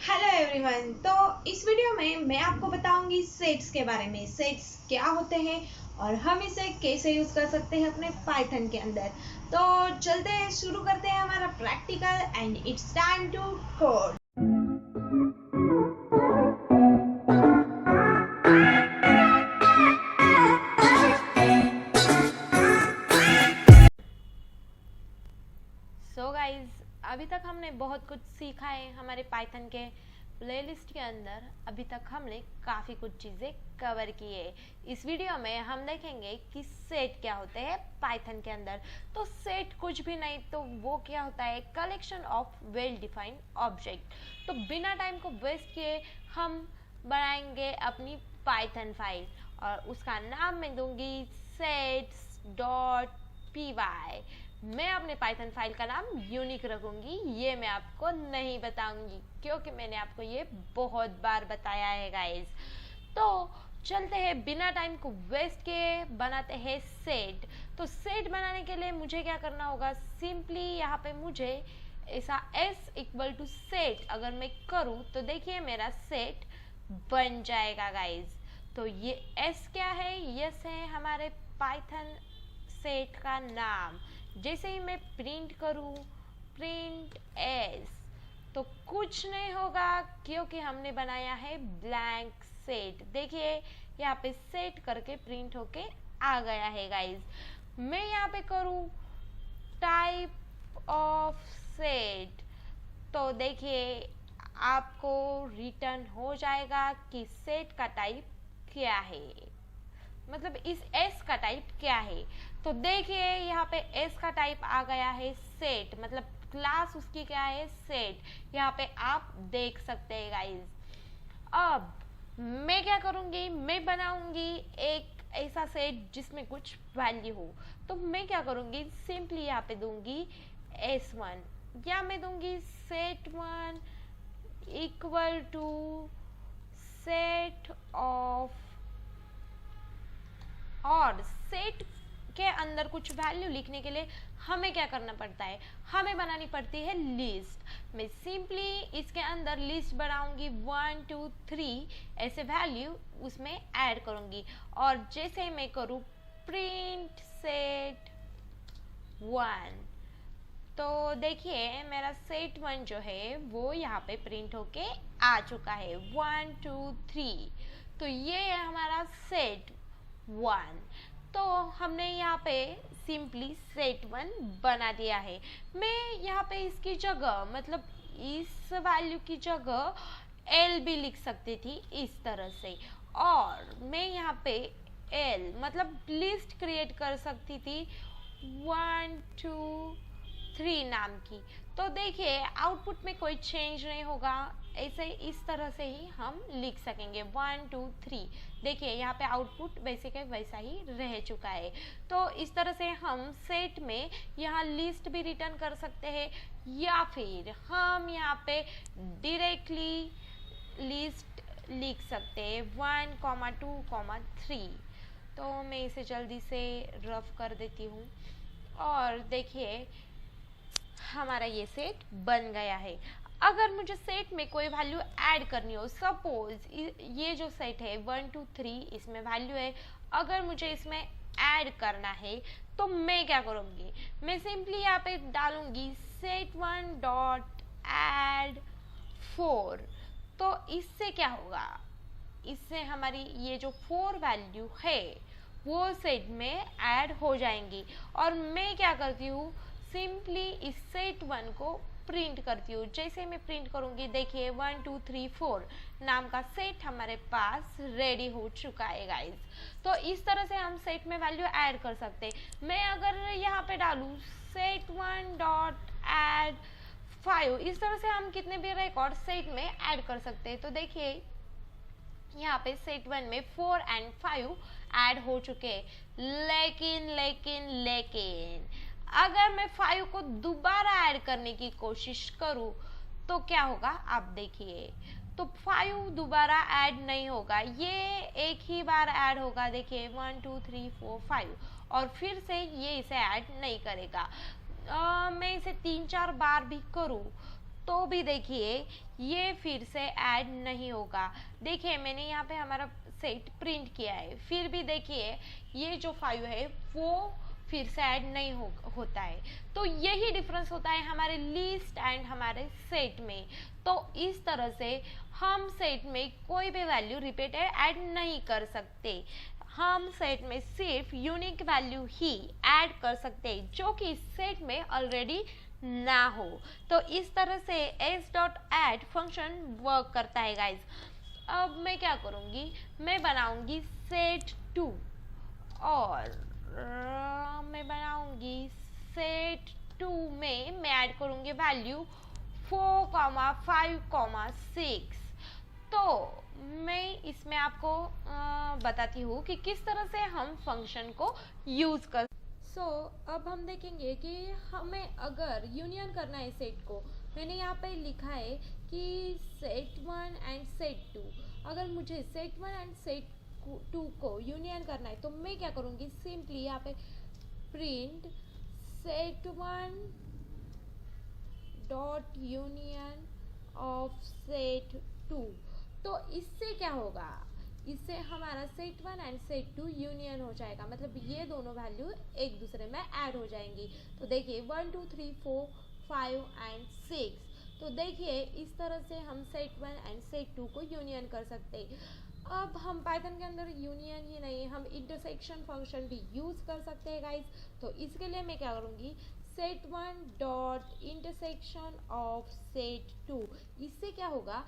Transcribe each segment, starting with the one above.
Hello everyone. तो इस video में मैं आपको बताऊंगी सेट्स के बारे में। सेट्स क्या होते हैं और हम इसे कैसे यूज कर सकते हैं अपने पाइथन के अंदर। तो चलते हैं, शुरू करते हैं हमारा practical and it's time to code. So guys, अभी तक हमने बहुत कुछ सीखा है हमारे पाइथन के प्लेलिस्ट के अंदर। अभी तक हमने काफ़ी कुछ चीज़ें कवर की है। इस वीडियो में हम देखेंगे कि सेट क्या होते हैं पाइथन के अंदर। तो सेट कुछ भी नहीं, तो वो क्या होता है, collection of well defined object. तो बिना टाइम को वेस्ट किए हम बनाएंगे अपनी पाइथन फाइल और उसका नाम मैं दूंगी सेट्स डॉट पी वाई। मैं अपने पाइथन फाइल का नाम यूनिक रखूंगी, ये मैं आपको नहीं बताऊंगी क्योंकि मैंने आपको ये बहुत बार बताया है गाइस। तो चलते हैं, बिना टाइम को वेस्ट किए बनाते हैं सेट। तो सेट बनाने के लिए मुझे क्या करना होगा, सिंपली यहाँ पे मुझे ऐसा s इक्वल टू सेट अगर मैं करूँ तो देखिए मेरा सेट बन जाएगा गाइस। तो ये s क्या है, यस है हमारे पाइथन सेट का नाम। जैसे ही मैं प्रिंट करूँ प्रिंट एस, तो कुछ नहीं होगा क्योंकि हमने बनाया है ब्लैंक सेट। देखिए यहाँ पे सेट करके प्रिंट होके आ गया है गाइज। मैं यहाँ पे करूँ टाइप ऑफ सेट, तो देखिए आपको रिटर्न हो जाएगा कि सेट का टाइप क्या है, मतलब इस s का टाइप क्या है। तो देखिए यहाँ पे s का टाइप आ गया है सेट, मतलब क्लास उसकी क्या है, सेट। यहाँ पे आप देख सकते हैं गाइज। अब मैं क्या करूँगी, मैं बनाऊंगी एक ऐसा सेट जिसमें कुछ वैल्यू हो। तो मैं क्या करूँगी, सिंपली यहाँ पे दूंगी s1 या मैं दूंगी set1 equal to set of, और सेट के अंदर कुछ वैल्यू लिखने के लिए हमें क्या करना पड़ता है, हमें बनानी पड़ती है लिस्ट। मैं सिंपली इसके अंदर लिस्ट बनाऊंगी 1 2 3 ऐसे वैल्यू उसमें ऐड करूंगी। और जैसे मैं करूँ प्रिंट सेट 1, तो देखिए मेरा सेट 1 जो है वो यहाँ पे प्रिंट होके आ चुका है 1 2 3। तो ये है हमारा सेट 1। तो हमने यहाँ पे सिंपली सेट 1 बना दिया है। मैं यहाँ पे इसकी जगह, मतलब इस वैल्यू की जगह एल भी लिख सकती थी इस तरह से, और मैं यहाँ पे एल मतलब लिस्ट क्रिएट कर सकती थी 1 2 3 नाम की। तो देखिए आउटपुट में कोई चेंज नहीं होगा, ऐसे इस तरह से ही हम लिख सकेंगे 1 2 3। देखिए यहाँ पे आउटपुट वैसे के वैसा ही रह चुका है। तो इस तरह से हम सेट में यहाँ लिस्ट भी रिटर्न कर सकते हैं, या फिर हम यहाँ पे डायरेक्टली लिस्ट लिख सकते हैं 1 2 3। तो मैं इसे जल्दी से रफ कर देती हूँ और देखिए हमारा ये सेट बन गया है। अगर मुझे सेट में कोई वैल्यू ऐड करनी हो, सपोज ये जो सेट है 1 2 3 इसमें वैल्यू है, अगर मुझे इसमें ऐड करना है तो मैं क्या करूँगी, मैं सिंपली यहाँ पे डालूंगी set1 डॉट एड 4। तो इससे क्या होगा, इससे हमारी ये जो 4 वैल्यू है वो सेट में ऐड हो जाएंगी। और मैं क्या करती हूँ, सिंपली इस सेट 1 को प्रिंट करती हूँ। जैसे मैं प्रिंट करूँगी देखिए 1 2 3 4 नाम का सेट हमारे पास रेडी हो चुका है गाइज। तो इस तरह से हम सेट में वैल्यू ऐड कर सकते हैं। मैं अगर यहाँ पे डालूँ set1 डॉट एड 5, इस तरह से हम कितने भी रिकॉर्ड सेट में ऐड कर सकते हैं। तो देखिए यहाँ पे सेट 1 में 4 एंड 5 ऐड हो चुके, लेकिन अगर मैं 5 को दोबारा ऐड करने की कोशिश करूँ तो क्या होगा आप देखिए। तो 5 दोबारा ऐड नहीं होगा, ये एक ही बार ऐड होगा। देखिए 1 2 3 4 5 और फिर से ये इसे ऐड नहीं करेगा। मैं इसे 3 4 बार भी करूँ तो भी देखिए ये फिर से ऐड नहीं होगा। देखिए मैंने यहाँ पे हमारा सेट प्रिंट किया है, फिर भी देखिए ये जो 5 है वो फिर से ऐड नहीं होता है। तो यही डिफरेंस होता है हमारे लिस्ट एंड हमारे सेट में। तो इस तरह से हम सेट में कोई भी वैल्यू रिपीटेड ऐड नहीं कर सकते। हम सेट में सिर्फ यूनिक वैल्यू ही ऐड कर सकते हैं जो कि सेट में ऑलरेडी ना हो। तो इस तरह से s.add फंक्शन वर्क करता है गाइज। अब मैं क्या करूँगी, मैं बनाऊंगी सेट 2 और मैं बनाऊंगी सेट 2 में मैं ऐड करूंगी वैल्यू 4, 5, 6। तो मैं इसमें आपको बताती हूँ कि किस तरह से हम फंक्शन को यूज कर। अब हम देखेंगे कि हमें अगर यूनियन करना है सेट को, मैंने यहाँ पे लिखा है कि सेट 1 एंड सेट 2। अगर मुझे सेट 1 एंड सेट 2 को यूनियन करना है तो मैं क्या करूँगी, सिंपली यहाँ पे print set 1 dot union of set 2। तो इससे क्या होगा, इससे हमारा सेट 1 एंड सेट 2 यूनियन हो जाएगा, मतलब ये दोनों वैल्यू एक दूसरे में ऐड हो जाएंगी। तो देखिए 1 2 3 4 5 एंड 6। तो देखिए इस तरह से हम सेट 1 एंड सेट 2 को यूनियन कर सकते हैं। अब हम पाइथन के अंदर यूनियन ही नहीं, हम इंटरसेक्शन फंक्शन भी यूज कर सकते हैं गाइज। तो इसके लिए मैं क्या करूँगी, set 1 dot intersection of set 2। इससे क्या होगा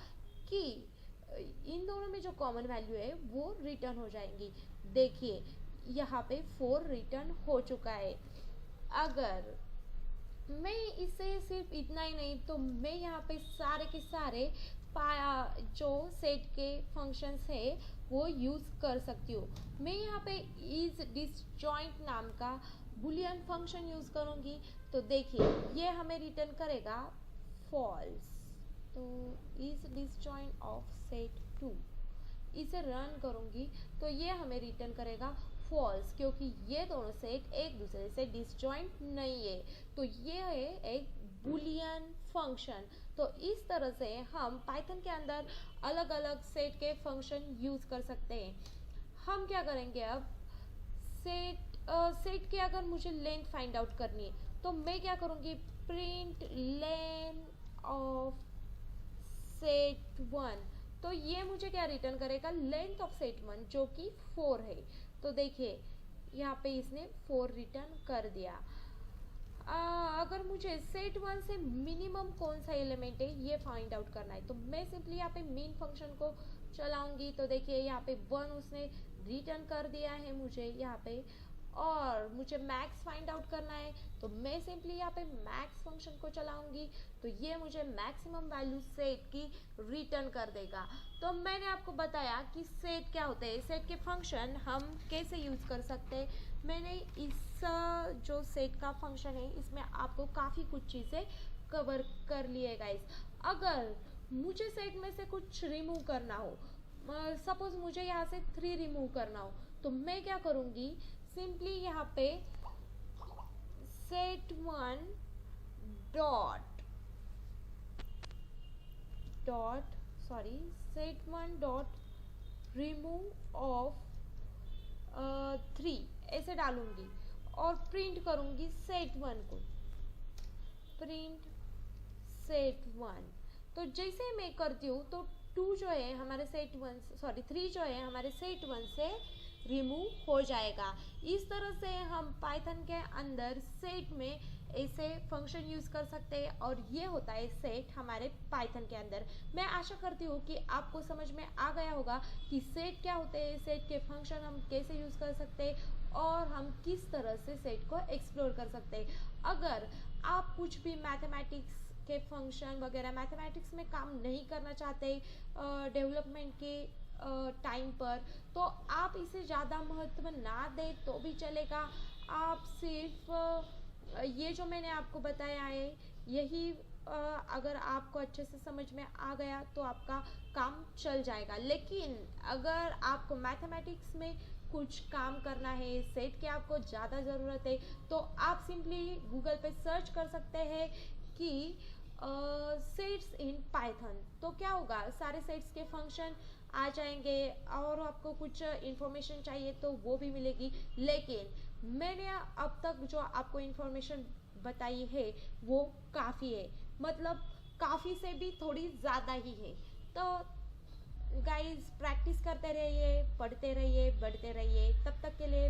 कि इन दोनों में जो कॉमन वैल्यू है वो रिटर्न हो जाएंगी। देखिए यहाँ पे 4 रिटर्न हो चुका है। अगर मैं इससे सिर्फ इतना ही नहीं, तो मैं यहाँ पे सारे के सारे जो सेट के फंक्शंस है वो यूज कर सकती हूँ। मैं यहाँ पे इज डिसजॉइंट नाम का बुलियन फंक्शन यूज करूँगी। तो देखिए ये हमें रिटर्न करेगा फॉल्स। तो इज डिसजॉइंट ऑफ सेट 2, इसे रन करूँगी तो ये हमें रिटर्न करेगा फॉल्स, क्योंकि ये दोनों सेट एक दूसरे से डिसजॉइंट नहीं है। तो ये है एक बुलियन फंक्शन। तो इस तरह से हम पाइथन के अंदर अलग अलग सेट के फंक्शन यूज कर सकते हैं। हम क्या करेंगे अब, सेट की अगर मुझे लेंथ फाइंड आउट करनी है तो मैं क्या करूँगी, प्रिंट लेंथ ऑफ सेट 1। तो ये मुझे क्या रिटर्न करेगा, लेंथ ऑफ सेट 1 जो कि 4 है। तो देखिए यहाँ पे इसने 4 रिटर्न कर दिया। अगर मुझे सेट 1 से मिनिमम कौन सा एलिमेंट है ये फाइंड आउट करना है तो मैं सिंपली यहाँ पे मेन फंक्शन को चलाऊंगी। तो देखिए यहाँ पे 1 उसने रिटर्न कर दिया है मुझे यहाँ पे, और मुझे मैक्स फाइंड आउट करना है तो मैं सिंपली यहाँ पे मैक्स फंक्शन को चलाऊंगी। तो ये मुझे मैक्सिमम वैल्यू सेट की रिटर्न कर देगा। तो मैंने आपको बताया कि सेट क्या होते हैं, सेट के फंक्शन हम कैसे यूज कर सकते हैं। मैंने इस जो सेट का फंक्शन है इसमें आपको काफ़ी कुछ चीज़ें कवर कर लिए गाइस। अगर मुझे सेट में से कुछ रिमूव करना हो, सपोज मुझे यहाँ से 3 रिमूव करना हो, तो मैं क्या करूँगी, सिंपली यहाँ पे set 1 set 1 dot remove of 3 ऐसे डालूंगी और प्रिंट करूंगी सेट 1 को, प्रिंट सेट 1। तो जैसे मैं करती हूँ तो 2 जो है हमारे सेट 1 3 जो है हमारे सेट 1 से रिमूव हो जाएगा। इस तरह से हम पाइथन के अंदर सेट में ऐसे फंक्शन यूज कर सकते हैं, और ये होता है सेट हमारे पाइथन के अंदर। मैं आशा करती हूँ कि आपको समझ में आ गया होगा कि सेट क्या होते हैं, सेट के फंक्शन हम कैसे यूज कर सकते हैं और हम किस तरह से सेट को एक्सप्लोर कर सकते हैं। अगर आप कुछ भी मैथमेटिक्स के फंक्शन वगैरह मैथमेटिक्स में काम नहीं करना चाहते डेवलपमेंट के टाइम पर, तो आप इसे ज़्यादा महत्व ना दें तो भी चलेगा। आप सिर्फ ये जो मैंने आपको बताया है यही अगर आपको अच्छे से समझ में आ गया तो आपका काम चल जाएगा। लेकिन अगर आपको मैथमेटिक्स में कुछ काम करना है, सेट की आपको ज़्यादा ज़रूरत है, तो आप सिंपली गूगल पे सर्च कर सकते हैं कि सेट्स इन पाइथन। तो क्या होगा, सारे सेट्स के फंक्शन आ जाएंगे और आपको कुछ इन्फॉर्मेशन चाहिए तो वो भी मिलेगी। लेकिन मैंने अब तक जो आपको इन्फॉर्मेशन बताई है वो काफ़ी है, मतलब काफ़ी से भी थोड़ी ज़्यादा ही है। तो गाइस प्रैक्टिस करते रहिए, पढ़ते रहिए, बढ़ते रहिए। तब तक के लिए